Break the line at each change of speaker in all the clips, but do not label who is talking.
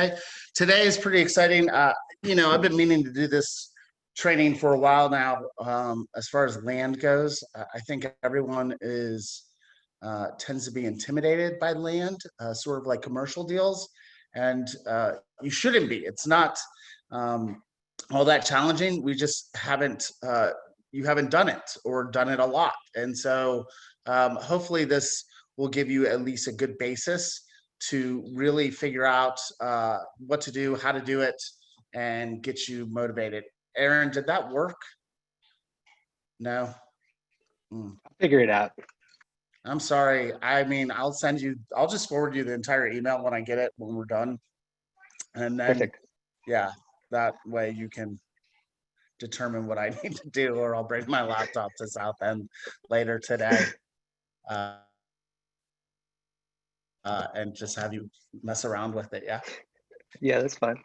today. Today is pretty exciting. I've been meaning to do this training for a while now. As far as land goes, I think everyone tends to be intimidated by land, sort of like commercial deals, and you shouldn't be. It's not all that challenging. We just haven't. You haven't done it or done it a lot, and so hopefully this will give you at least a good basis to really figure out what to do, how to do it, and get you motivated. Aaron, did that work? No.
I'll figure it out.
I'm sorry. I mean, I'll just forward you the entire email when I get it, when we're done. And then,
Perfect.
yeah, that way you can determine what I need to do, or I'll bring my laptop to South End later today. And just have you mess around with it. Yeah.
Yeah, that's fine.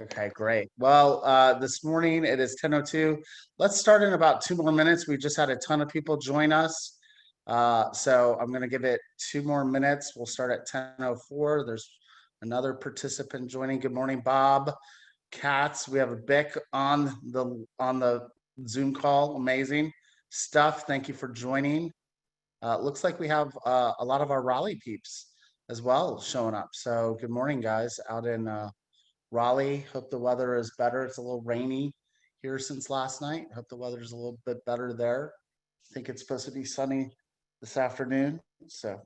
Okay, great. Well, this morning it is 10:02. Let's start in about 2 more minutes. We just had a ton of people join us. So I'm going to give it 2 more minutes. We'll start at 10:04. There's another participant joining. Good morning, Bob Katz. We have a Bic on the Zoom call. Amazing stuff. Thank you for joining. Looks like we have a lot of our Raleigh peeps as well showing up. So good morning, guys, out in Raleigh. Hope the weather is better. It's a little rainy here since last night. Hope the weather's a little bit better there. I think it's supposed to be sunny this afternoon. So I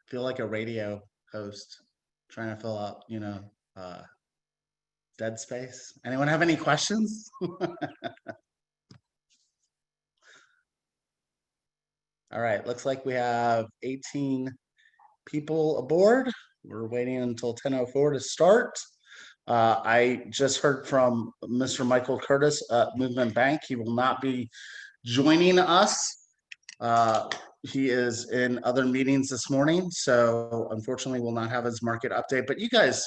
feel like a radio host trying to fill out, dead space. Anyone have any questions? All right, looks like we have 18 people aboard. We're waiting until 10:04 to start. I just heard from Mr. Michael Curtis at Movement Bank. He will not be joining us. He is in other meetings this morning, so unfortunately will not have his market update. But you guys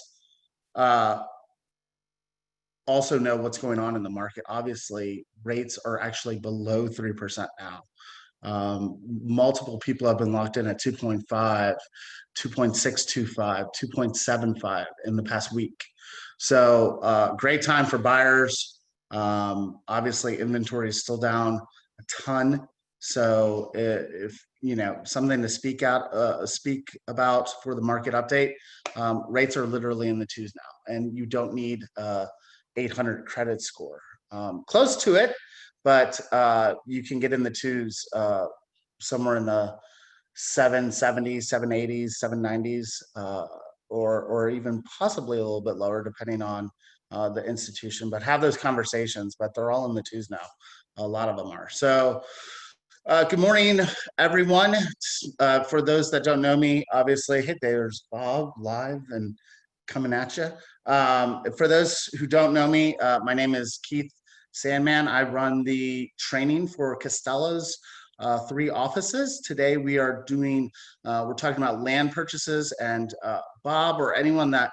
also know what's going on in the market. Obviously, rates are actually below 3% now. Multiple people have been locked in at 2.5, 2.625, 2.75 in the past week. So great time for buyers. Obviously, inventory is still down a ton. So if something to speak about for the market update, rates are literally in the twos now, and you don't need 800 credit score. Close to it, but you can get in the twos somewhere in the 770s, 780s, 790s, or even possibly a little bit lower, depending on the institution. But have those conversations. But they're all in the twos now. A lot of them are. So good morning, everyone. For those that don't know me, obviously, hey, there's Bob live and coming at you. For those who don't know me, my name is Keith Sandman. I run the training for Costello's 3 offices. Today we are we're talking about land purchases, and Bob or anyone that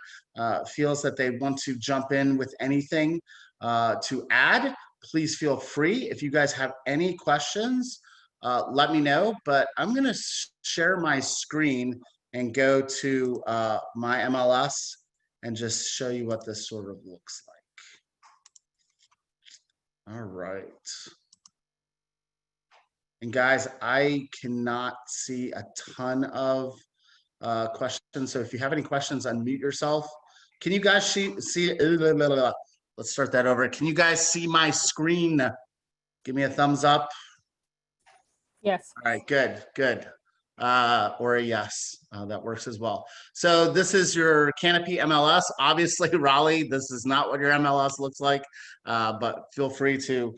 feels that they want to jump in with anything to add, please feel free. If you guys have any questions, let me know, but I'm going to share my screen and go to my MLS and just show you what this sort of looks like. All right. And guys, I cannot see a ton of questions. So if you have any questions, unmute yourself. Can you guys see let's start that over. Can you guys see my screen? Give me a thumbs up.
Yes.
All right, good. Or a yes, that works as well. So this is your Canopy MLS. Obviously, Raleigh, this is not what your MLS looks like, but feel free to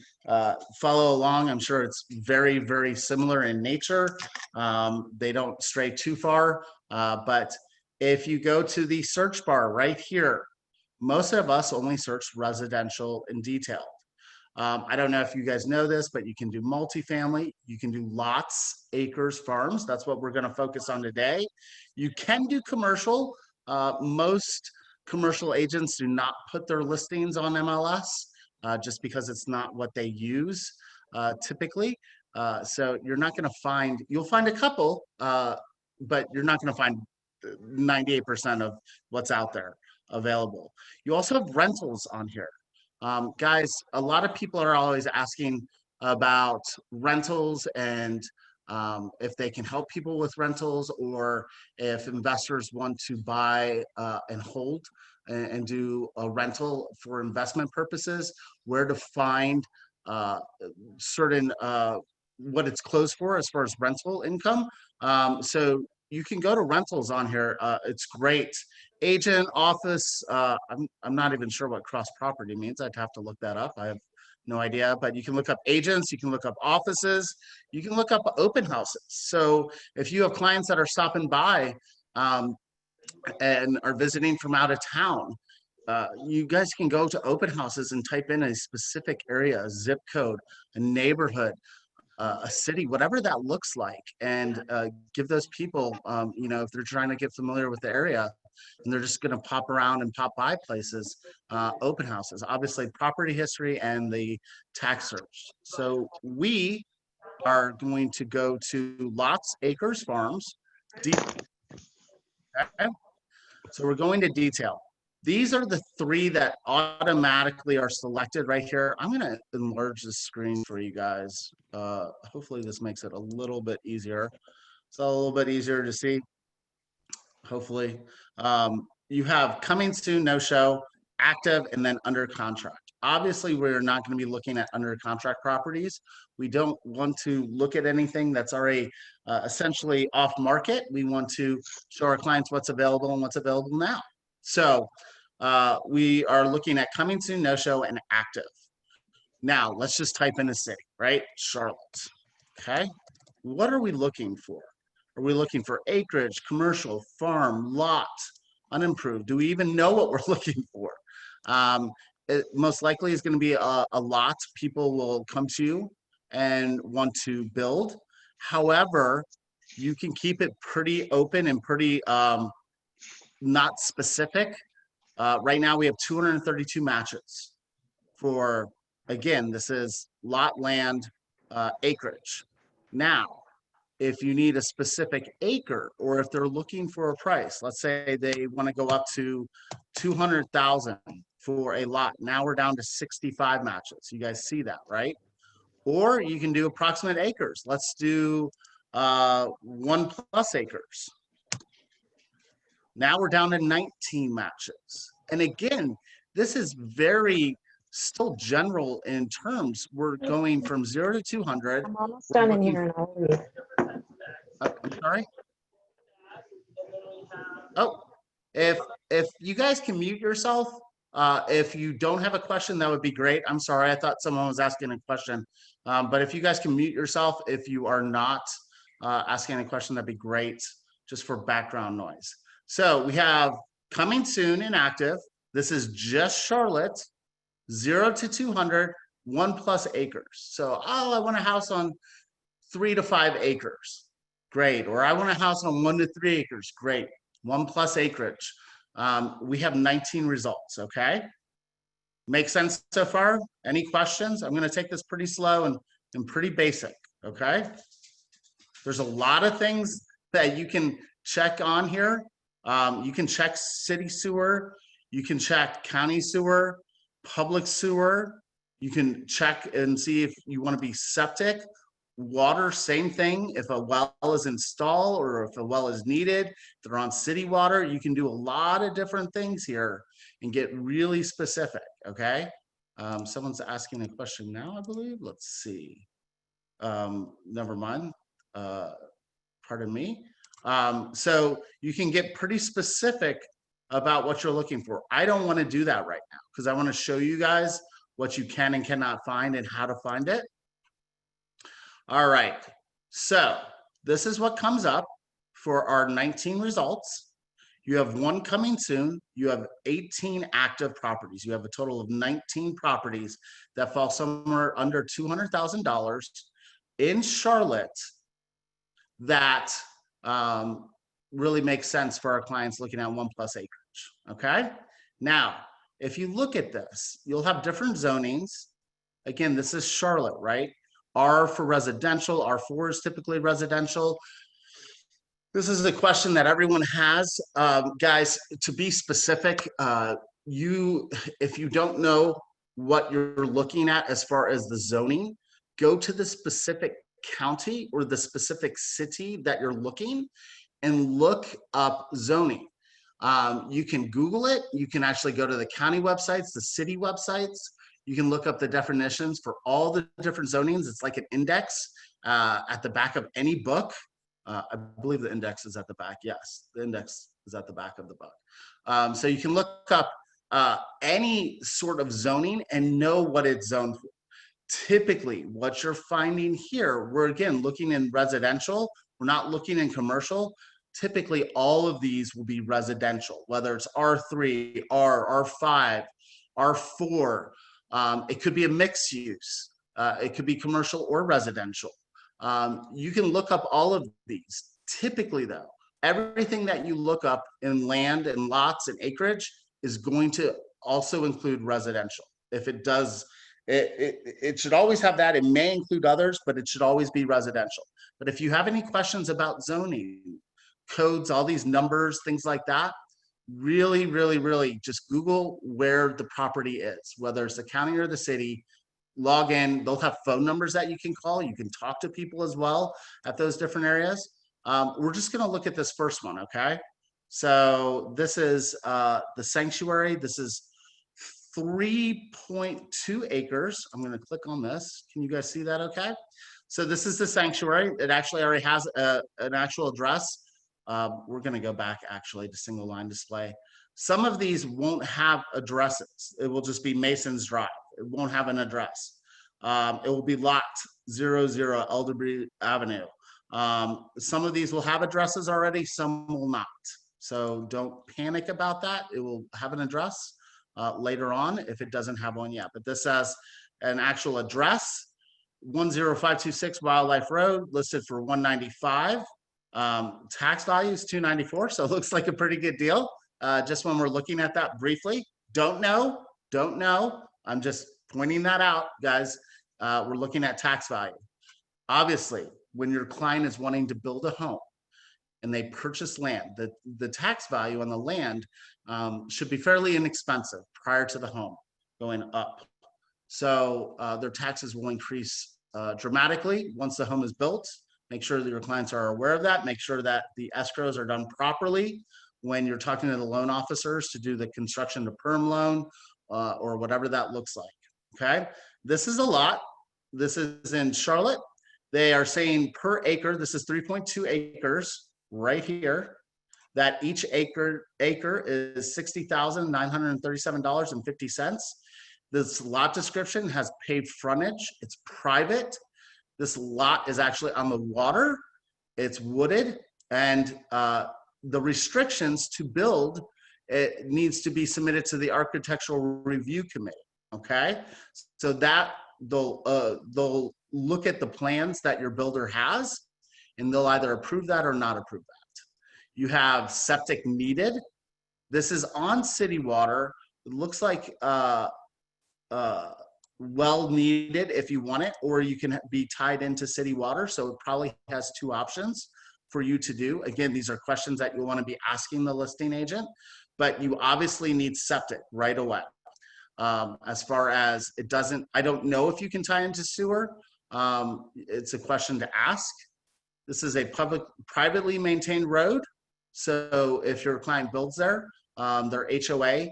follow along. I'm sure it's very, very similar in nature. They don't stray too far, but if you go to the search bar right here, most of us only search residential in detail. I don't know if you guys know this, but you can do multifamily, you can do lots, acres, farms. That's what we're going to focus on today. You can do commercial. Most commercial agents do not put their listings on MLS just because it's not what they use typically. So you're not going to find, you'll find a couple, but you're not going to find 98% of what's out there available. You also have rentals on here. Guys, a lot of people are always asking about rentals and if they can help people with rentals, or if investors want to buy and hold and do a rental for investment purposes, where to find certain what it's closed for as far as rental income. So you can go to rentals on here. It's great. Agent, office, I'm not even sure what cross property means. I'd have to look that up. I have no idea, but you can look up agents, you can look up offices, you can look up open houses. So if you have clients that are stopping by and are visiting from out of town, you guys can go to open houses and type in a specific area, a zip code, a neighborhood, a city, whatever that looks like, and give those people, you know, if they're trying to get familiar with the area and they're just going to pop around and pop by places, open houses, obviously property history and the tax search. So we are going to go to lots, acres, farms, okay? So we're going to detail. These are the three that automatically are selected right here. I'm going to enlarge the screen for you guys. Hopefully this makes it a little bit easier. It's a little bit easier to see, hopefully. You have coming soon, no show, active, and then under contract. Obviously, we're not going to be looking at under contract properties. We don't want to look at anything that's already essentially off market. We want to show our clients what's available and what's available now. So we are looking at coming soon, no show, and active. Now, let's just type in a city, right? Charlotte. Okay. What are we looking for? Are we looking for acreage, commercial, farm, lot, unimproved? Do we even know what we're looking for? It most likely is going to be a lot. People will come to you and want to build. However, you can keep it pretty open and pretty not specific. Right now we have 232 matches for, again, this is lot, land, acreage. Now, if you need a specific acre, or if they're looking for a price, let's say they want to go up to 200,000 for a lot. Now we're down to 65 matches. You guys see that, right? Or you can do approximate acres. Let's do 1+ acres. Now we're down to 19 matches. And again, this is very still general in terms. We're going from 0 to 200.
I'm almost done in here and I'll leave.
I'm sorry. Oh, if you guys can mute yourself, if you don't have a question, that would be great. I'm sorry, I thought someone was asking a question. But if you guys can mute yourself, if you are not asking a question, that'd be great, just for background noise. So we have coming soon and active. This is just Charlotte, 0 to 200, 1+ acres. So, oh, I want a house on 3 to 5 acres. Great. Or I want a house on 1 to 3 acres. Great. 1+ acreage. We have 19 results. Okay. Make sense so far? Any questions? I'm going to take this pretty slow and pretty basic. Okay. There's a lot of things that you can check on here. You can check city sewer. You can check county sewer, public sewer. You can check and see if you want to be septic. Water, same thing. If a well is installed or if a well is needed, if they're on city water, you can do a lot of different things here and get really specific. Okay. Someone's asking a question now, I believe. Let's see. Never mind. Pardon me. So you can get pretty specific about what you're looking for. I don't want to do that right now because I want to show you guys what you can and cannot find and how to find it. All right, so this is what comes up for our 19 results. You have 1 coming soon. You have 18 active properties. You have a total of 19 properties that fall somewhere under $200,000 in Charlotte that really makes sense for our clients looking at 1+ acreage. Okay. Now, if you look at this, you'll have different zonings. Again, this is Charlotte, right? R for residential, R4 is typically residential. This is a question that everyone has. Guys, to be specific, if you don't know what you're looking at as far as the zoning, go to the specific county or the specific city that you're looking and look up zoning. You can Google it. You can actually go to the county websites, the city websites. You can look up the definitions for all the different zonings. It's like an index at the back of any book. I believe the index is at the back. Yes, the index is at the back of the book. So you can look up any sort of zoning and know what it's zoned for. Typically, what you're finding here, we're again looking in residential. We're not looking in commercial. Typically, all of these will be residential, whether it's R3, R5, R4. It could be a mixed use. It could be commercial or residential. You can look up all of these. Typically, though, everything that you look up in land and lots and acreage is going to also include residential. If it does, it should always have that. It may include others, but it should always be residential. But if you have any questions about zoning, codes, all these numbers, things like that, really, really, really just Google where the property is, whether it's the county or the city. Log in. They'll have phone numbers that you can call. You can talk to people as well at those different areas. We're just going to look at this first one, okay? So this is the sanctuary. This is 3.2 acres. I'm going to click on this. Can you guys see that okay? So this is the sanctuary. It actually already has an actual address. We're going to go back actually to single line display. Some of these won't have addresses. It will just be Mason's Drive. It won't have an address. It will be lot 00 Elderberry Avenue. Some of these will have addresses already, some will not. So don't panic about that. It will have an address later on if it doesn't have one yet. But this has an actual address, 10526 Wildlife Road, listed for $195. Tax value is $294, so it looks like a pretty good deal. Just when we're looking at that briefly, don't know. I'm just pointing that out, guys. We're looking at tax value. Obviously, when your client is wanting to build a home and they purchase land, the tax value on the land should be fairly inexpensive prior to the home going up. So their taxes will increase dramatically once the home is built. Make sure that your clients are aware of that. Make sure that the escrows are done properly when you're talking to the loan officers to do the construction to perm loan or whatever that looks like, okay? This is a lot. This is in Charlotte. They are saying per acre, this is 3.2 acres right here, that each acre is $60,937.50. This lot description has paved frontage. It's private. This lot is actually on the water. It's wooded, and the restrictions to build, it needs to be submitted to the Architectural Review Committee, okay? So that they'll look at the plans that your builder has, and they'll either approve that or not approve that. You have septic needed. This is on city water. It looks like well needed if you want it, or you can be tied into city water. So it probably has two options for you to do. Again, these are questions that you want to be asking the listing agent, but you obviously need septic right away. As far as it doesn't, I don't know if you can tie into sewer. It's a question to ask. This is a privately maintained road. So if your client builds there, their HOA,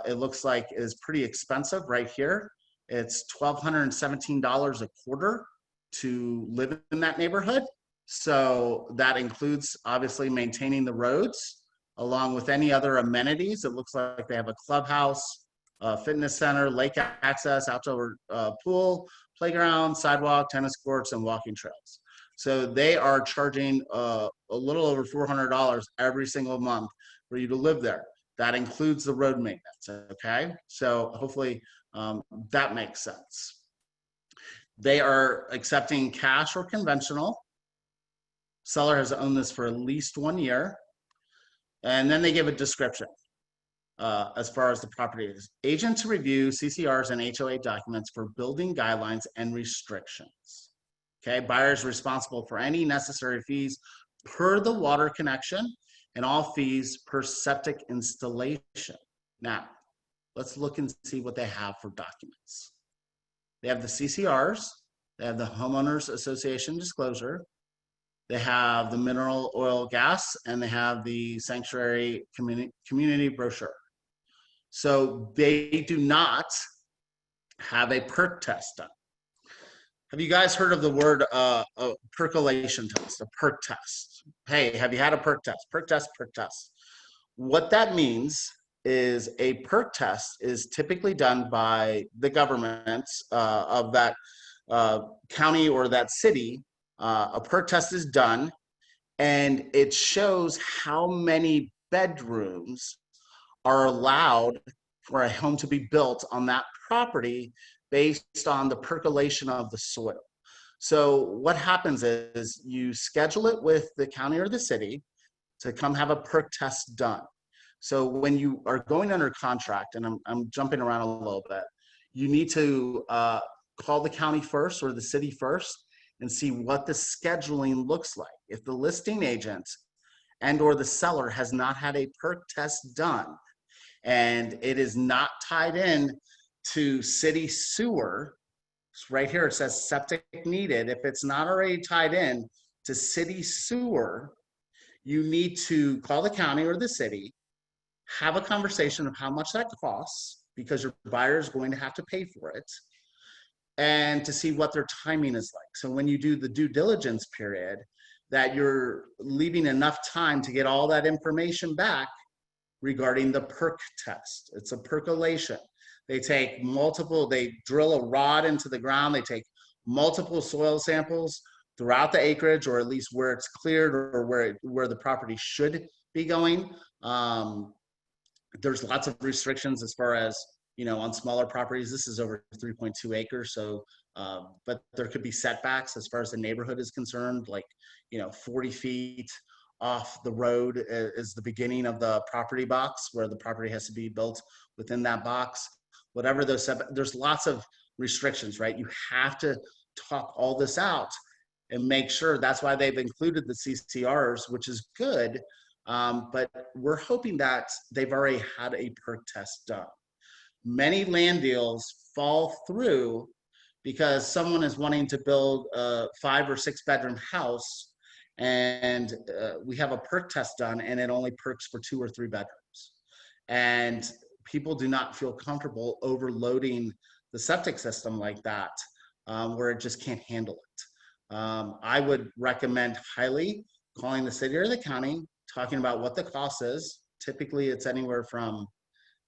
it looks like is pretty expensive right here. It's $1,217 a quarter to live in that neighborhood. So that includes obviously maintaining the roads along with any other amenities. It looks like they have a clubhouse, fitness center, lake access, outdoor pool, playground, sidewalk, tennis courts, and walking trails. So they are charging a little over $400 every single month for you to live there. That includes the road maintenance, okay? So hopefully that makes sense. They are accepting cash or conventional. Seller has owned this for at least 1 year. And then they give a description as far as the property is. Agent to review CCRs and HOA documents for building guidelines and restrictions. Okay, buyer is responsible for any necessary fees per the water connection and all fees per septic installation. Now, let's look and see what they have for documents. They have the CCRs, they have the homeowners association disclosure, they have the mineral oil gas, and they have the sanctuary community brochure. So they do not have a perk test done. Have you guys heard of the word a percolation test, a perk test? Hey, have you had a perk test? Perk test, perk test. What that means is a perk test is typically done by the government of that county or that city. A perk test is done, and it shows how many bedrooms are allowed for a home to be built on that property based on the percolation of the soil. So what happens is you schedule it with the county or the city to come have a perk test done. So when you are going under contract, and I'm jumping around a little bit, you need to call the county first or the city first and see what the scheduling looks like. If the listing agent and or the seller has not had a perk test done and it is not tied in to city sewer, right here it says septic needed. If it's not already tied in to city sewer, you need to call the county or the city, have a conversation of how much that costs, because your buyer is going to have to pay for it, and to see what their timing is like. So when you do the due diligence period, that you're leaving enough time to get all that information back regarding the perk test. It's a percolation. They take multiple, they drill a rod into the ground, they take multiple soil samples throughout the acreage, or at least where it's cleared or where the property should be going. There's lots of restrictions as far as, you know, on smaller properties. This is over 3.2 acres. So, but there could be setbacks as far as the neighborhood is concerned, like, you know, 40 feet off the road is the beginning of the property box where the property has to be built within that box. Whatever those setbacks, there's lots of restrictions, right? You have to talk all this out and make sure. That's why they've included the CCRs, which is good. But we're hoping that they've already had a perk test done. Many land deals fall through because someone is wanting to build a 5 or 6 bedroom house, and we have a perk test done and it only perks for 2 or 3 bedrooms. And people do not feel comfortable overloading the septic system like that, where it just can't handle it. I would recommend highly calling the city or the county, talking about what the cost is. Typically it's anywhere from,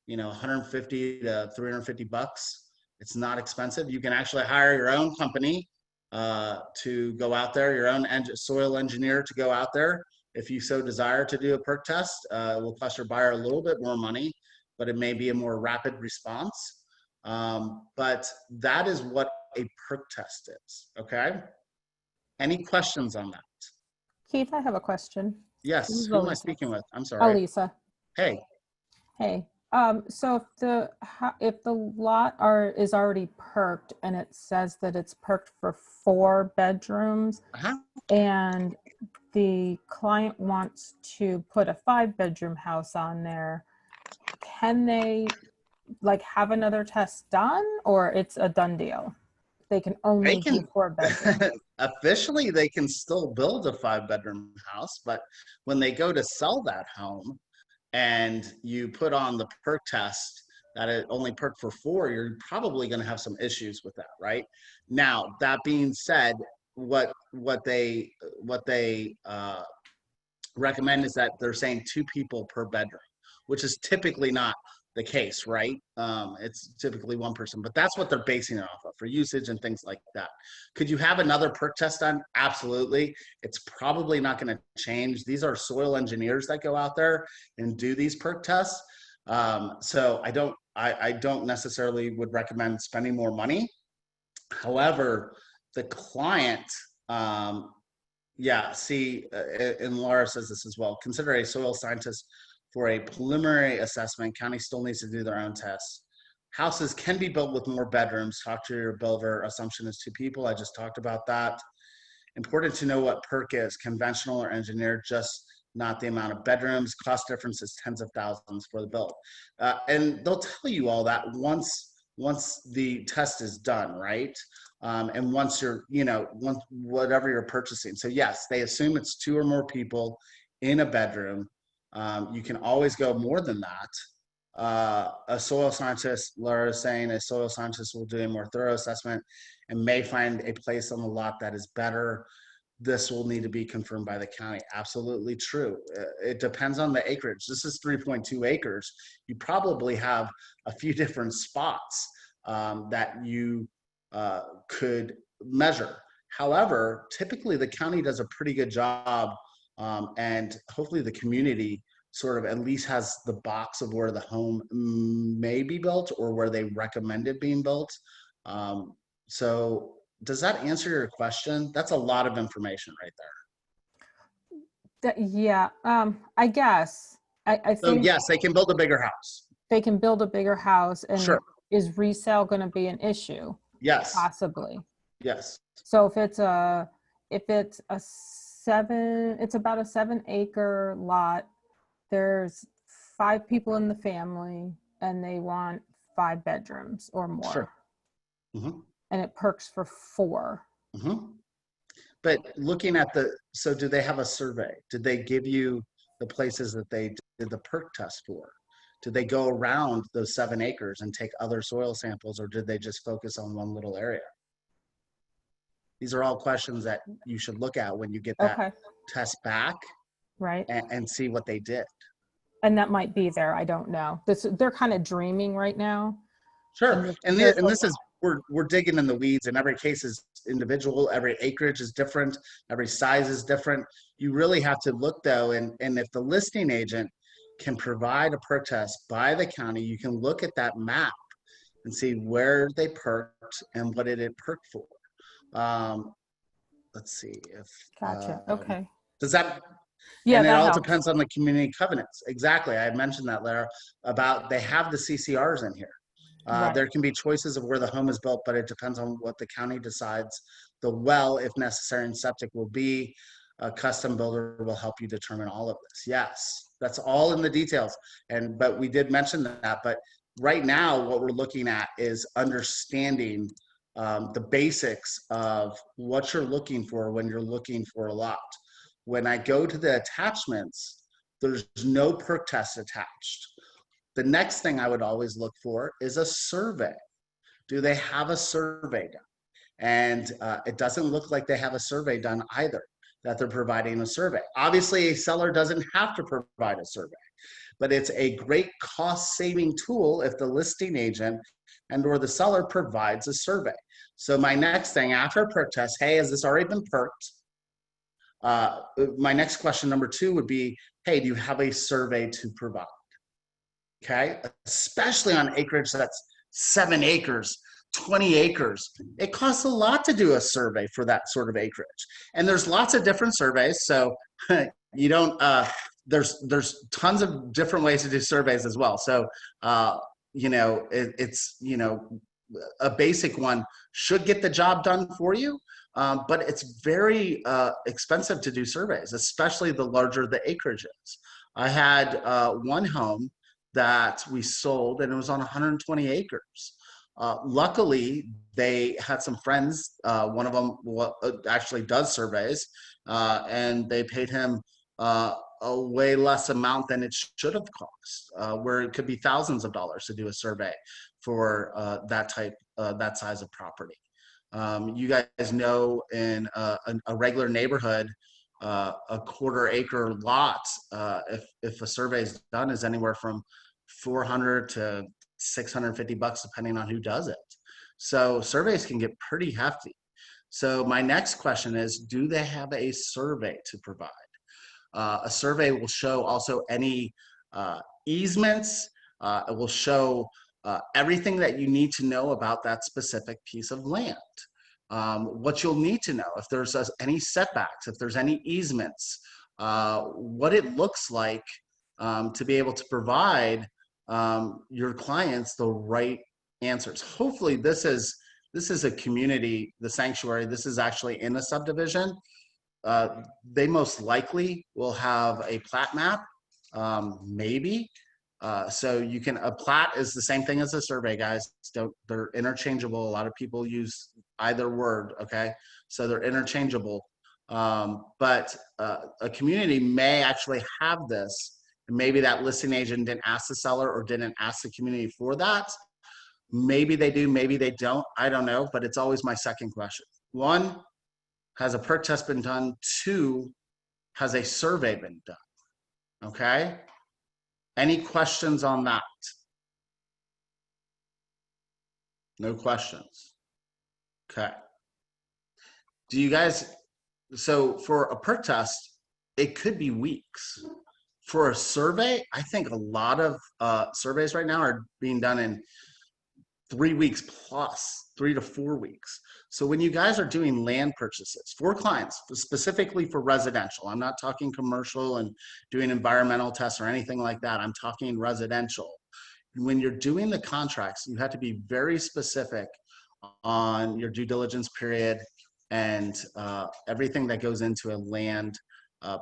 you know, 150 to 350 bucks. It's not expensive. You can actually hire your own company to go out there, your own soil engineer to go out there. If you so desire to do a perk test, it will cost your buyer a little bit more money, but it may be a more rapid response. But that is what a perk test is, okay? Any questions on that?
Keith, I have a question.
Yes,
This is
who am I
Elisa.
speaking with? I'm sorry.
Elisa.
Hey,
Hey. So if the lot is already perked and it says that it's perked for 4 bedrooms, and the client wants to put a 5-bedroom house on there, can they like have another test done, or it's a done deal? They can only do 4 bedrooms.
Officially, they can still build a 5-bedroom house, but when they go to sell that home and you put on the perk test that it only perked for 4, you're probably going to have some issues with that, right? Now, that being said, what they recommend is that they're saying 2 people per bedroom, which is typically not the case, right? It's typically 1 person, but that's what they're basing it off of for usage and things like that. Could you have another perk test done? Absolutely. It's probably not going to change. These are soil engineers that go out there and do these perk tests. So I don't necessarily would recommend spending more money. However, the client, yeah, see, and Laura says this as well, consider a soil scientist for a preliminary assessment. County still needs to do their own tests. Houses can be built with more bedrooms. Talk to your builder. Assumption is 2 people. I just talked about that. Important to know what perk is, conventional or engineered, just not the amount of bedrooms. Cost difference is tens of thousands for the build. And they'll tell you all that once the test is done, right? And once you're, once whatever you're purchasing. So yes, they assume it's 2 or more people in a bedroom. You can always go more than that. A soil scientist, Laura is saying, a soil scientist will do a more thorough assessment and may find a place on the lot that is better. This will need to be confirmed by the county. Absolutely true. It depends on the acreage. This is 3.2 acres. You probably have a few different spots that you could measure. However, typically the county does a pretty good job, and hopefully the community sort of at least has the box of where the home may be built or where they recommend it being built. So does that answer your question? That's a lot of information right there.
Yeah, I guess. I
So
think
yes, they can build a bigger house.
they can build a bigger house, and
Sure.
is resale going to be an issue?
Yes.
Possibly.
Yes.
So if it's about a 7-acre lot, there's 5 people in the family and they want 5 bedrooms or more.
Sure. Mm-hmm.
And it perks for 4.
Mm-hmm. But looking at so do they have a survey? Did they give you the places that they did the perk test for? Did they go around those 7 acres and take other soil samples, or did they just focus on one little area? These are all questions that you should look at when you get that test back,
right?
And see what they did.
And that might be there. I don't know. They're kind of dreaming right now.
Sure. And this is, we're digging in the weeds, and every case is individual. Every acreage is different. Every size is different. You really have to look though. And if the listing agent can provide a perk test by the county, you can look at that map and see where they perked and what it perked for. Let's see if,
gotcha. Okay.
Does that,
yeah,
and it all
helps.
depends on the community covenants. Exactly. I had mentioned that, Lara, about they have the CCRs in here.
Right.
There can be choices of where the home is built, but it depends on what the county decides. The well, if necessary, and septic will be. A custom builder will help you determine all of this. Yes, that's all in the details. But we did mention that. But right now, what we're looking at is understanding the basics of what you're looking for when you're looking for a lot. When I go to the attachments, there's no perk test attached. The next thing I would always look for is a survey. Do they have a survey done? And it doesn't look like they have a survey done either, that they're providing a survey. Obviously, a seller doesn't have to provide a survey, but it's a great cost-saving tool if the listing agent and or the seller provides a survey. So my next thing after a perk test, hey, has this already been perked? My next question, number 2, would be, hey, do you have a survey to provide? Okay, especially on acreage that's 7 acres, 20 acres. It costs a lot to do a survey for that sort of acreage. And there's lots of different surveys. So you don't, there's tons of different ways to do surveys as well. So, it's, a basic one should get the job done for you. But it's very expensive to do surveys, especially the larger the acreage is. I had one home that we sold, and it was on 120 acres. Luckily, they had some friends. One of them actually does surveys, and they paid him a way less amount than it should have cost, where it could be thousands of dollars to do a survey for that size of property. You guys know in a regular neighborhood, a 1/4 acre lot, if a survey is done, is anywhere from $400 to $650 depending on who does it. So surveys can get pretty hefty. So my next question is, do they have a survey to provide? A survey will show also any easements. It will show everything that you need to know about that specific piece of land. What you'll need to know, if there's any setbacks, if there's any easements, what it looks like to be able to provide your clients the right answers. Hopefully this is this is a community, the sanctuary, this is actually in a subdivision. They most likely will have a plat map, maybe. So you can, a plat is the same thing as a survey, guys. They're interchangeable. A lot of people use either word, okay? So they're interchangeable. But a community may actually have this. And maybe that listing agent didn't ask the seller or didn't ask the community for that. Maybe they do, maybe they don't. I don't know, but it's always my second question. One, has a perk test been done? Two, has a survey been done? Okay. Any questions on that? No questions. Okay. Do you guys, so for a perk test, it could be weeks. For a survey, I think a lot of surveys right now are being done in 3 weeks plus, 3 to 4 weeks. So when you guys are doing land purchases for clients, specifically for residential, I'm not talking commercial and doing environmental tests or anything like that. I'm talking residential. When you're doing the contracts, you have to be very specific on your due diligence period and everything that goes into a land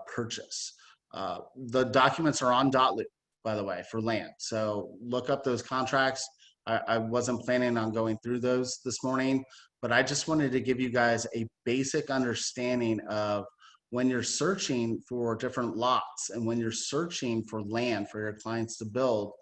purchase. The documents are on .loop, by the way, for land. So look up those contracts. I wasn't planning on going through those this morning, but I just wanted to give you guys a basic understanding of when you're searching for different lots and when you're searching for land for your clients to build,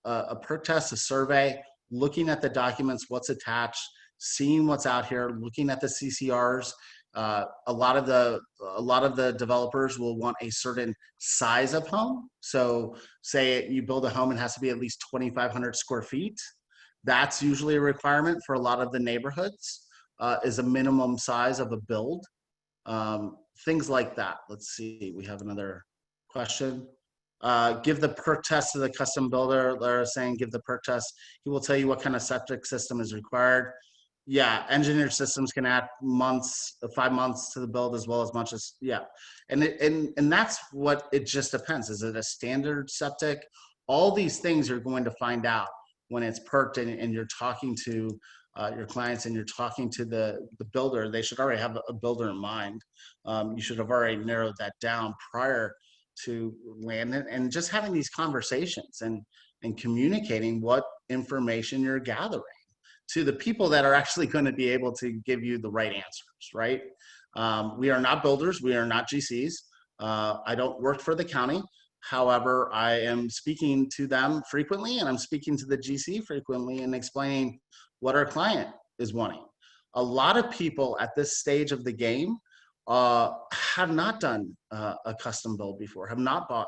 a perk test, a survey, looking at the documents, what's attached, seeing what's out here, looking at the CCRs. A lot of the developers will want a certain size of home. So say you build a home and has to be at least 2,500 square feet. That's usually a requirement for a lot of the neighborhoods, is a minimum size of a build. Things like that. Let's see, we have another question. Give the perk test to the custom builder. Lara saying give the perk test. He will tell you what kind of septic system is required. Yeah, engineered systems can add months, 5 months to the build as well as much as, yeah. And that's what it just depends. Is it a standard septic? All these things you're going to find out when it's perked and you're talking to your clients and you're talking to the builder. They should already have a builder in mind. You should have already narrowed that down prior to land it, and just having these conversations and communicating what information you're gathering to the people that are actually going to be able to give you the right answers, right? We are not builders. We are not GCs. I don't work for the county. However, I am speaking to them frequently, and I'm speaking to the GC frequently and explaining what our client is wanting. A lot of people at this stage of the game have not done a custom build before, have not bought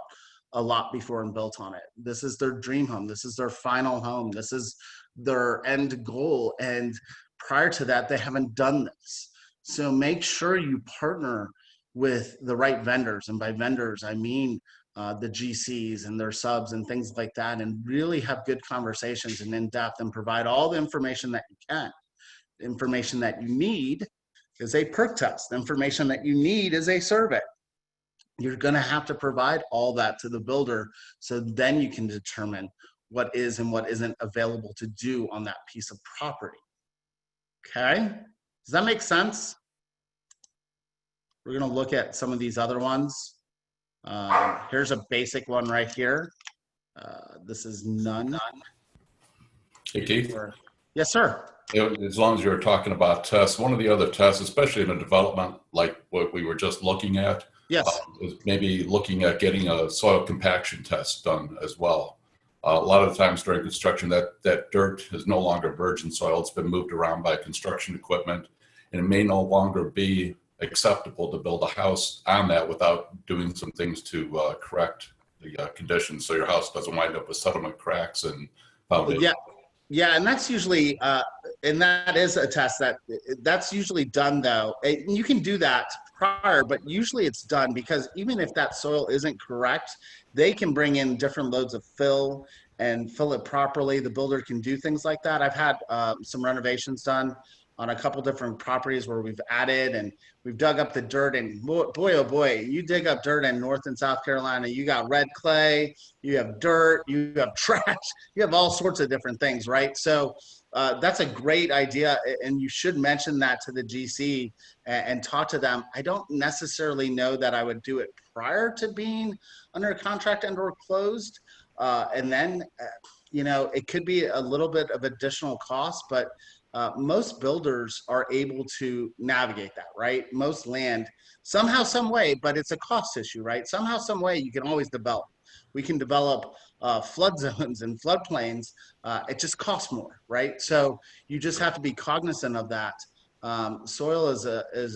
a lot before and built on it. This is their dream home. This is their final home. This is their end goal. And prior to that, they haven't done this. So make sure you partner with the right vendors. And by vendors, I mean the GCs and their subs and things like that, and really have good conversations and in depth and provide all the information that you can. The information that you need is a perk test. The information that you need is a survey. You're going to have to provide all that to the builder, so then you can determine what is and what isn't available to do on that piece of property. Okay, does that make sense? We're going to look at some of these other ones. Here's a basic one right here. This is none.
Hey, Keith.
Yes, sir.
As long as you're talking about tests, one of the other tests, especially in a development like what we were just looking at,
yes,
is maybe looking at getting a soil compaction test done as well. A lot of the times during construction, that dirt is no longer virgin soil. It's been moved around by construction equipment, and it may no longer be acceptable to build a house on that without doing some things to correct the conditions, so your house doesn't wind up with sediment cracks and foundation.
Yeah, and that's usually, and that is a test that's usually done though. You can do that prior, but usually it's done because even if that soil isn't correct, they can bring in different loads of fill and fill it properly. The builder can do things like that. I've had some renovations done on a couple different properties where we've added and we've dug up the dirt. And boy, oh boy, you dig up dirt in North and South Carolina, you got red clay, you have dirt, you have trash, you have all sorts of different things, right? So that's a great idea, and you should mention that to the GC and talk to them. I don't necessarily know that I would do it prior to being under a contract and or closed, and then it could be a little bit of additional cost, but most builders are able to navigate that, right? Most land, somehow, some way, but it's a cost issue, right? Somehow, some way, you can always develop. We can develop flood zones and floodplains. It just costs more, right? So you just have to be cognizant of that. Soil is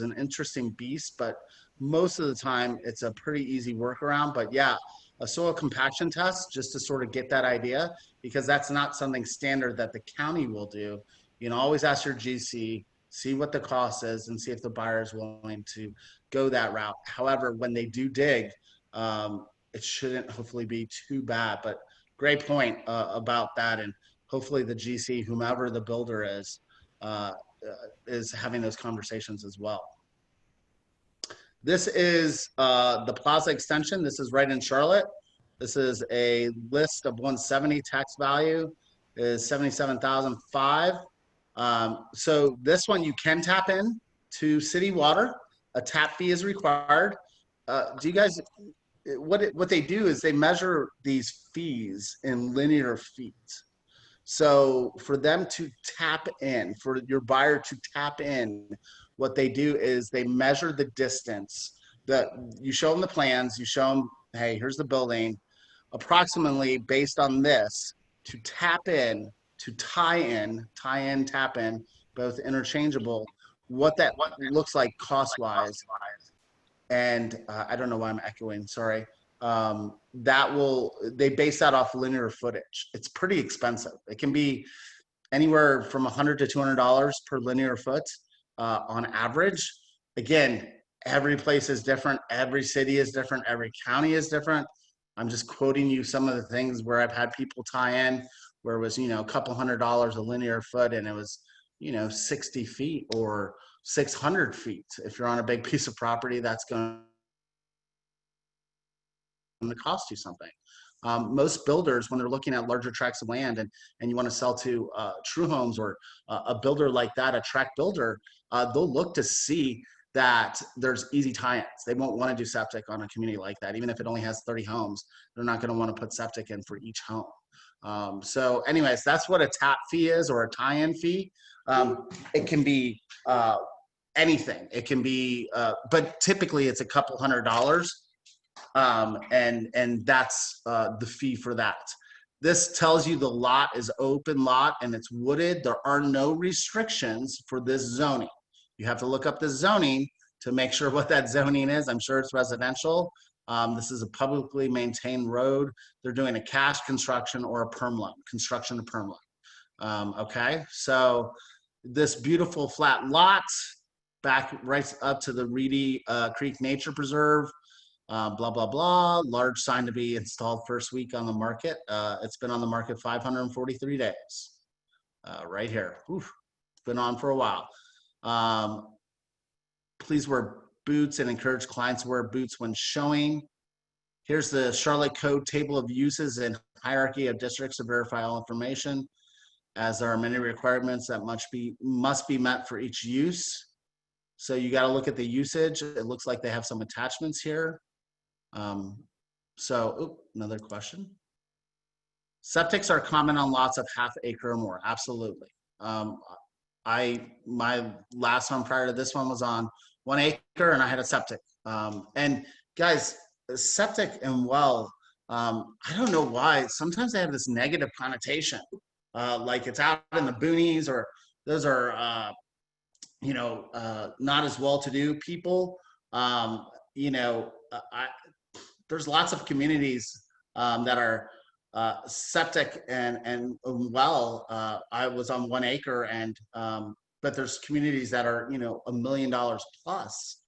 an interesting beast, but most of the time it's a pretty easy workaround. But yeah, a soil compaction test just to sort of get that idea, because that's not something standard that the county will do. Always ask your GC, see what the cost is, and see if the buyer is willing to go that route. However, when they do dig, it shouldn't hopefully be too bad. But great point about that, and hopefully the GC, whomever the builder is having those conversations as well. This is the Plaza extension. This is right in Charlotte. This is a list of 170. Tax value is $77,500. So this one you can tap in to city water. A tap fee is required. Do you guys? What they do is they measure these fees in linear feet. So for them to tap in, for your buyer to tap in, what they do is they measure the distance. That you show them the plans, you show them, hey, here's the building, approximately based on this, to tap in, to tie in, tap in, both interchangeable, what looks like cost-wise. And I don't know why I'm echoing, sorry. They base that off linear footage. It's pretty expensive. It can be anywhere from $100 to $200 per linear foot on average. Again, every place is different. Every city is different. Every county is different. I'm just quoting you some of the things where I've had people tie in where it was, a couple $100 a linear foot, and it was, 60 feet or 600 feet. If you're on a big piece of property, that's going to cost you something. Most builders, when they're looking at larger tracts of land and you want to sell to True Homes or a builder like that, a tract builder, they'll look to see that there's easy tie-ins. They won't want to do septic on a community like that. Even if it only has 30 homes, they're not going to want to put septic in for each home. So anyways, that's what a tap fee is, or a tie-in fee. It can be anything. It can be, but typically it's a couple $100. And that's the fee for that. This tells you the lot is open lot and it's wooded. There are no restrictions for this zoning. You have to look up the zoning to make sure what that zoning is. I'm sure it's residential. This is a publicly maintained road. They're doing a cash construction or a perm loan, construction to perm loan. Okay, so this beautiful flat lot back right up to the Reedy Creek Nature Preserve. Blah, blah, blah. Large sign to be installed first week on the market. It's been on the market 543 days. Right here. Oof, it's been on for a while. Please wear boots and encourage clients to wear boots when showing. Here's the Charlotte Code table of uses and hierarchy of districts to verify all information, as there are many requirements that must be met for each use. So you got to look at the usage. It looks like they have some attachments here. Another question. Septics are common on lots of half acre or more. Absolutely. My last home prior to this one was on 1 acre and I had a septic. And guys, septic and well, I don't know why. Sometimes they have this negative connotation, like it's out in the boonies, or those are, not as well-to-do people. There's lots of communities that are septic and well. I was on 1 acre, and but there's communities that are $1 million plus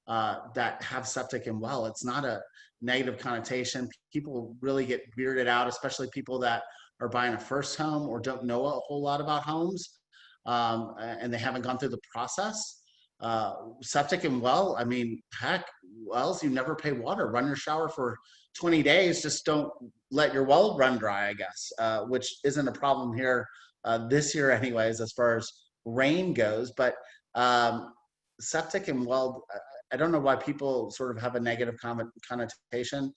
that have septic and well. It's not a negative connotation. People really get weirded out, especially people that are buying a first home or don't know a whole lot about homes. and they haven't gone through the process. Septic and well, I mean, heck, wells, you never pay water. Run your shower for 20 days. Just don't let your well run dry, I guess, which isn't a problem here this year anyways, as far as rain goes. But septic and well, I don't know why people sort of have a negative connotation.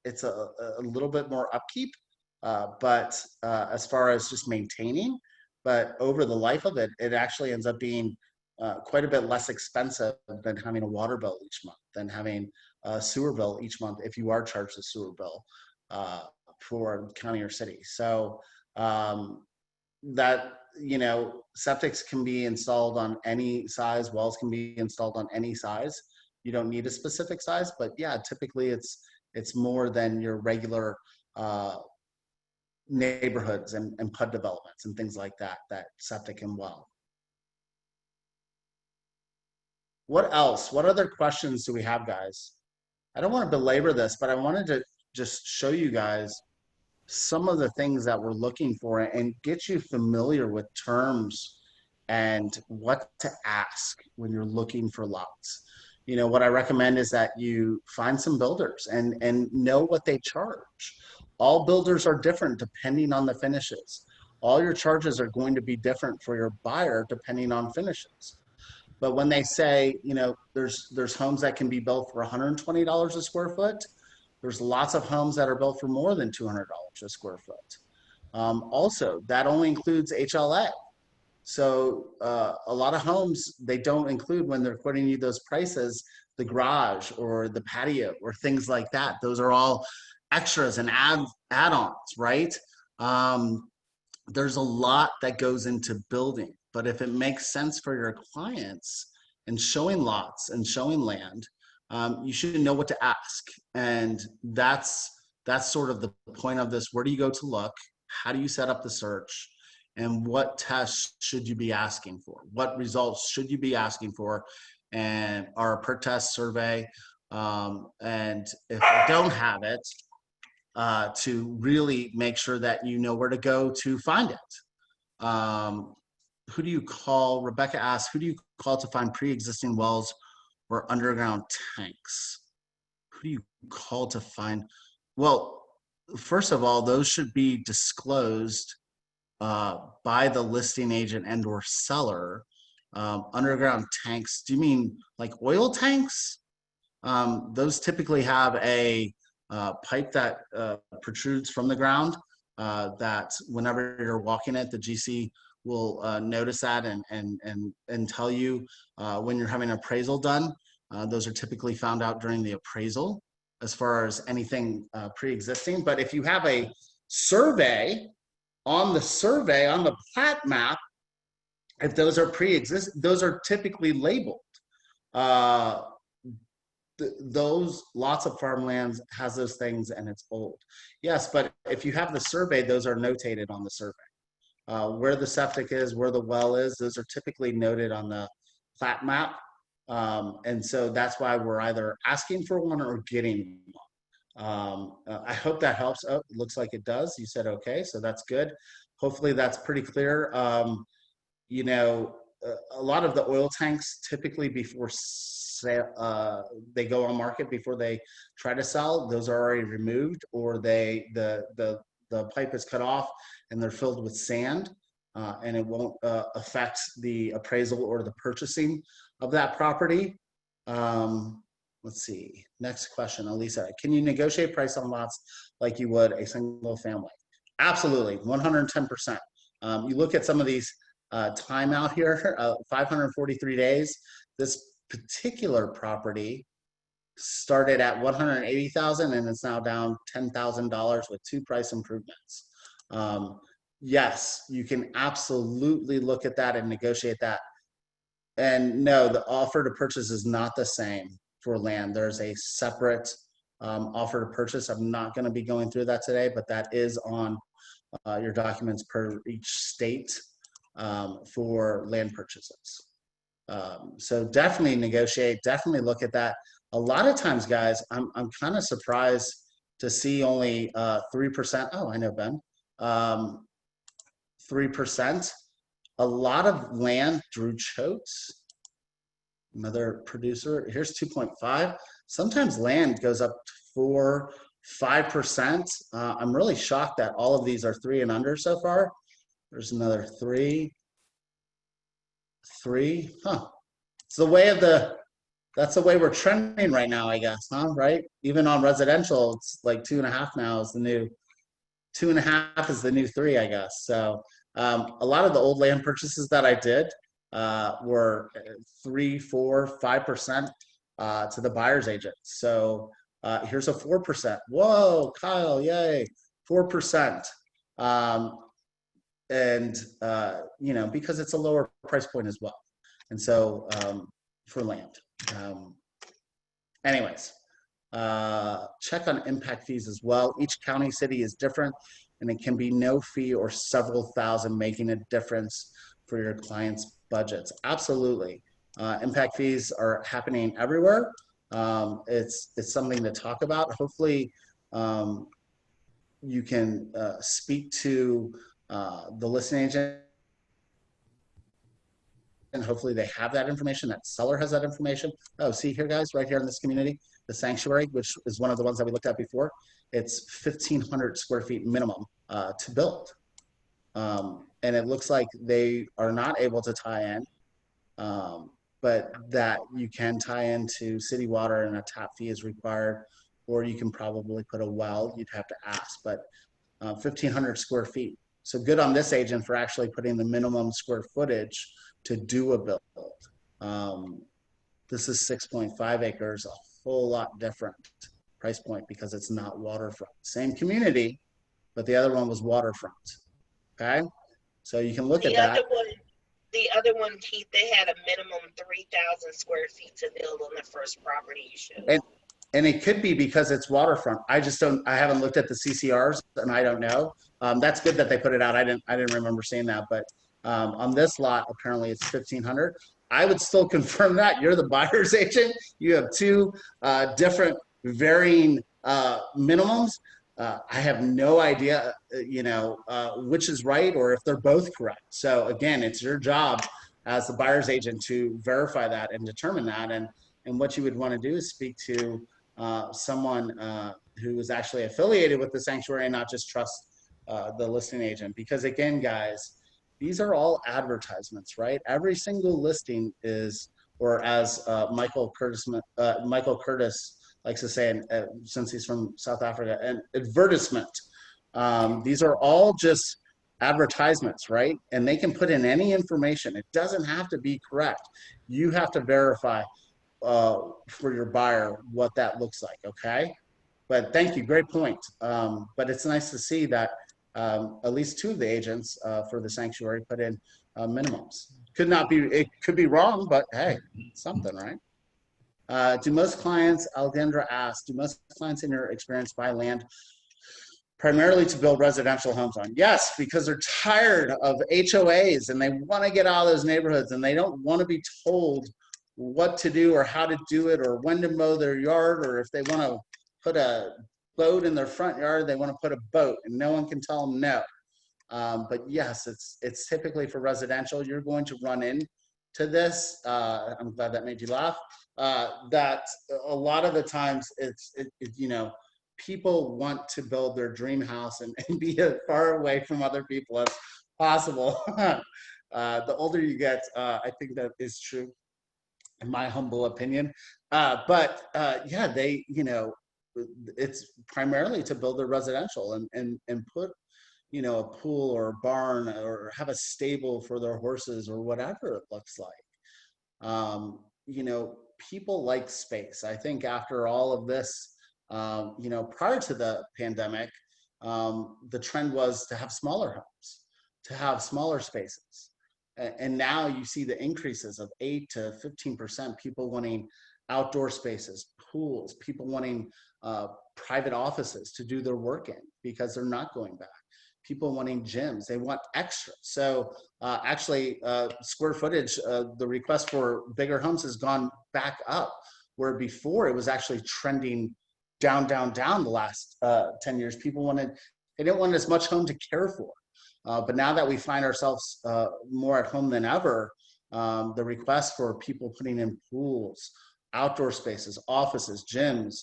It's a little bit more upkeep, but as far as just maintaining, but over the life of it, it actually ends up being quite a bit less expensive than having a water bill each month, than having a sewer bill each month if you are charged a sewer bill for county or city. So that, you know, septics can be installed on any size, wells can be installed on any size. You don't need a specific size, but yeah, typically it's more than your regular neighborhoods and PUD developments and things like that, that septic and well. What else? What other questions do we have, guys? I don't want to belabor this, but I wanted to just show you guys some of the things that we're looking for and get you familiar with terms and what to ask when you're looking for lots. You know, what I recommend is that you find some builders and know what they charge. All builders are different depending on the finishes. All your charges are going to be different for your buyer depending on finishes. But when they say, you know, there's homes that can be built for $120 a square foot, there's lots of homes that are built for more than $200 a square foot. Also, that only includes HLA. So a lot of homes, they don't include, when they're quoting you those prices, the garage or the patio or things like that. Those are all extras and add-ons, right? There's a lot that goes into building, but if it makes sense for your clients and showing lots and showing land, you should know what to ask. And that's sort of the point of this. Where do you go to look? How do you set up the search? And what tests should you be asking for? What results should you be asking for? And our per test survey. And if I don't have it, to really make sure that you know where to go to find it. Who do you call? Rebecca asks, who do you call to find pre-existing wells or underground tanks? Who do you call to find? Well, first of all, those should be disclosed by the listing agent and or seller. Underground tanks, do you mean like oil tanks? Those typically have a pipe that protrudes from the ground, that whenever you're walking it, the GC will notice that and tell you when you're having an appraisal done. Those are typically found out during the appraisal as far as anything pre-existing. But if you have a survey, on the plat map, if those are pre-existing, those are typically labeled. Those lots of farmlands has those things and it's old. Yes, but if you have the survey, those are notated on the survey. Where the septic is, where the well is, those are typically noted on the plat map. And so that's why we're either asking for one or getting one. I hope that helps. Oh, it looks like it does. You said okay, so that's good. Hopefully that's pretty clear. You know, a lot of the oil tanks typically before they go on market, before they try to sell, those are already removed, or the pipe is cut off and they're filled with sand, and it won't affect the appraisal or the purchasing of that property. Let's see. Next question, Elisa. Can you negotiate price on lots like you would a single family? Absolutely, 110%. You look at some of these time out here, 543 days. This particular property started at 180,000 and it's now down $10,000 with 2 price improvements. Yes, you can absolutely look at that and negotiate that. And no, the offer to purchase is not the same for land. There's a separate offer to purchase. I'm not going to be going through that today, but that is on your documents per each state for land purchases. So definitely negotiate, definitely look at that. A lot of times, guys, I'm kind of surprised to see only 3%. Oh, I know, Ben. 3% a lot of land, Drew Choates, another producer, here's 2.5. Sometimes land goes up to 4, 5%. I'm really shocked that all of these are 3 and under so far. There's another 3, huh? It's the way of that's the way we're trending right now, I guess, huh? Right? Even on residential, it's like 2.5 now is the new, 2.5 is the new 3, I guess. So a lot of the old land purchases that I did were 3, 4, 5% to the buyer's agent. So here's a 4%. Whoa, Kyle, yay, 4%. And you know, because it's a lower price point as well. And so for land. Anyways, check on impact fees as well. Each county, city is different, and it can be no fee or several thousand, making a difference for your clients' budgets. Absolutely. Impact fees are happening everywhere. It's something to talk about. Hopefully, you can speak to the listing agent, and hopefully they have that information, that seller has that information. Oh, see here, guys, right here in this community, the sanctuary, which is one of the ones that we looked at before, it's 1,500 square feet minimum to build. And it looks like they are not able to tie in, but that you can tie into city water and a tap fee is required, or you can probably put a well, you'd have to ask, but 1,500 square feet. So good on this agent for actually putting the minimum square footage to do a build. This is 6.5 acres, a whole lot different price point because it's not waterfront. Same community, but the other one was waterfront. Okay, so you can look at that.
The other one, Keith, they had a minimum 3,000 square feet to build on the first property you showed.
And it could be because it's waterfront. I haven't looked at the CCRs and I don't know. That's good that they put it out. I didn't remember seeing that, but on this lot, apparently it's 1,500. I would still confirm that. You're the buyer's agent. You have 2 different varying minimums. I have no idea, you know, which is right or if they're both correct. So again, it's your job as the buyer's agent to verify that and determine that. And what you would want to do is speak to someone who is actually affiliated with the sanctuary and not just trust the listing agent. Because again, guys, these are all advertisements, right? Every single listing is, or as Michael Curtis likes to say, since he's from South Africa, an advertisement. These are all just advertisements, right? And they can put in any information. It doesn't have to be correct. You have to verify for your buyer what that looks like, okay? But thank you, great point. But it's nice to see that at least 2 of the agents for the sanctuary put in minimums. It could be wrong, but hey, something, right? Do most clients, Alexandra asked, do most clients in your experience buy land primarily to build residential homes on? Yes, because they're tired of HOAs and they want to get out of those neighborhoods and they don't want to be told what to do or how to do it or when to mow their yard, or if they want to put a boat in their front yard, they want to put a boat and no one can tell them no. But yes, it's typically for residential. You're going to run into this. I'm glad that made you laugh. That a lot of the times you know, people want to build their dream house and be as far away from other people as possible. The older you get, I think that is true, in my humble opinion. But yeah, they, you know, it's primarily to build their residential and put, you know, a pool or a barn or have a stable for their horses or whatever it looks like. You know, people like space. I think after all of this, you know, prior to the pandemic, the trend was to have smaller homes, to have smaller spaces. And now you see the increases of 8 to 15%, people wanting outdoor spaces, pools, people wanting private offices to do their work in because they're not going back. People wanting gyms, they want extra. So actually square footage, the request for bigger homes has gone back up, where before it was actually trending down the last 10 years. People wanted they didn't want as much home to care for. But now that we find ourselves more at home than ever, the request for people putting in pools, outdoor spaces, offices, gyms,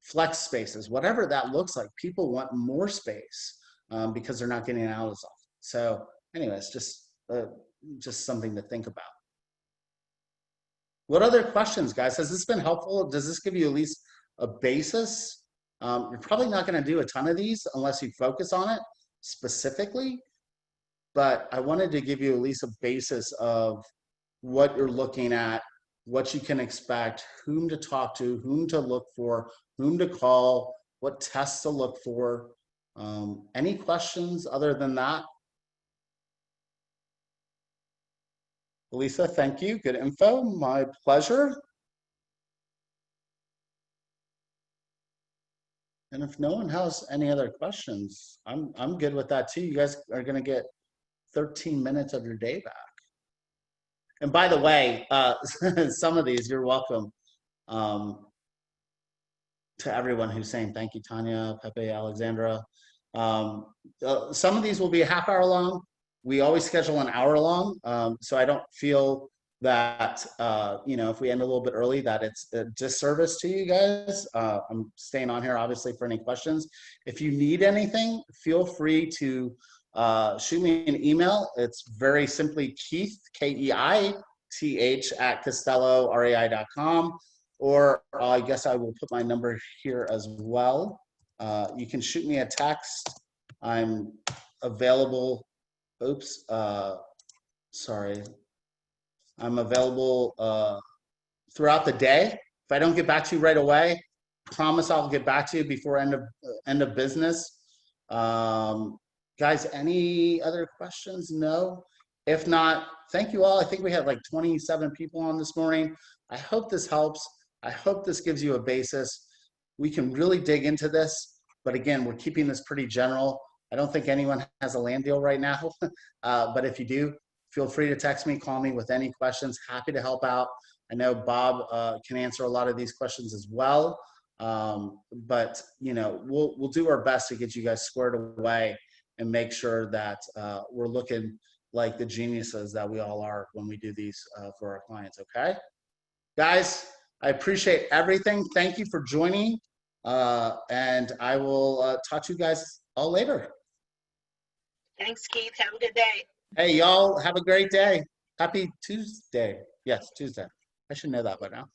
flex spaces, whatever that looks like, people want more space because they're not getting out as often. So anyways, just something to think about. What other questions, guys? Has this been helpful? Does this give you at least a basis? You're probably not going to do a ton of these unless you focus on it specifically, but I wanted to give you at least a basis of what you're looking at, what you can expect, whom to talk to, whom to look for, whom to call, what tests to look for. Any questions other than that? Lisa, thank you. Good info. My pleasure. And if no one has any other questions, I'm good with that too. You guys are going to get 13 minutes of your day back. And by the way, some of these, you're welcome. To everyone who's saying thank you, Tanya, Pepe, Alexandra. Some of these will be a half hour long. We always schedule an hour long. So I don't feel that, if we end a little bit early, that it's a disservice to you guys. I'm staying on here, obviously, for any questions. If you need anything, feel free to shoot me an email. It's very simply Keith, Keith, at CostelloREI.com. Or I guess I will put my number here as well. You can shoot me a text. I'm available. Oops, sorry. I'm available throughout the day. If I don't get back to you right away, promise I'll get back to you before end of business. Guys, any other questions? No? If not, thank you all. I think we had like 27 people on this morning. I hope this helps. I hope this gives you a basis. We can really dig into this, but again, we're keeping this pretty general. I don't think anyone has a land deal right now, but if you do, feel free to text me, call me with any questions. Happy to help out. I know Bob can answer a lot of these questions as well, but we'll do our best to get you guys squared away and make sure that we're looking like the geniuses that we all are when we do these for our clients. Okay, guys. I appreciate everything. Thank you for joining. And I will talk to you guys all later.
Thanks, Keith. Have a good day.
Hey, y'all, have a great day. Happy Tuesday. Yes, Tuesday. I should know that by now.